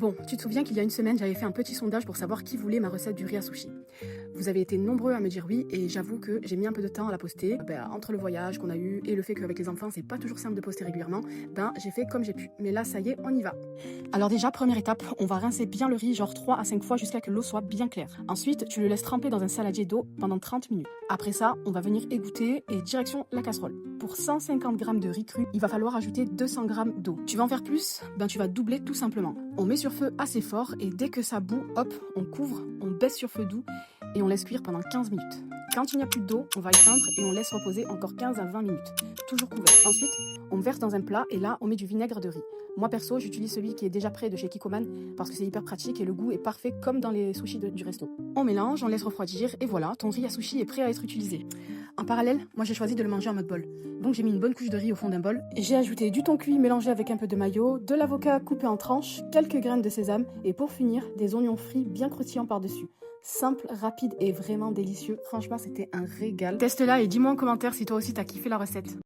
Bon, tu te souviens qu'il y a une semaine, j'avais fait un petit sondage pour savoir qui voulait ma recette du riz à sushi. Vous avez été nombreux à me dire oui et j'avoue que j'ai mis un peu de temps à la poster. Entre le voyage qu'on a eu et le fait qu'avec les enfants, c'est pas toujours simple de poster régulièrement, j'ai fait comme j'ai pu. Mais là, ça y est, on y va. Alors déjà, première étape, on va rincer bien le riz, genre 3 à 5 fois jusqu'à que l'eau soit bien claire. Ensuite, tu le laisses tremper dans un saladier d'eau pendant 30 minutes. Après ça, on va venir égoutter et direction la casserole. Pour 150 g de riz cru, il va falloir ajouter 200 g d'eau. Tu veux en faire plus? Tu vas doubler tout simplement. On met sur feu assez fort et dès que ça bout, hop, on couvre, on baisse sur feu doux et on laisse cuire pendant 15 minutes. Quand il n'y a plus d'eau, on va éteindre et on laisse reposer encore 15 à 20 minutes, toujours couvert. Ensuite, on verse dans un plat et là, on met du vinaigre de riz. Moi perso, j'utilise celui qui est déjà prêt de chez Kikkoman parce que c'est hyper pratique et le goût est parfait comme dans les sushis du resto. On mélange, on laisse refroidir et voilà, ton riz à sushi est prêt à être utilisé. En parallèle, moi j'ai choisi de le manger en mode bol. Donc j'ai mis une bonne couche de riz au fond d'un bol. J'ai ajouté du thon cuit mélangé avec un peu de mayo, de l'avocat coupé en tranches, quelques graines de sésame et pour finir, des oignons frits bien croustillants par-dessus. Simple, rapide et vraiment délicieux. Franchement, c'était un régal. Teste-la et dis-moi en commentaire si toi aussi t'as kiffé la recette.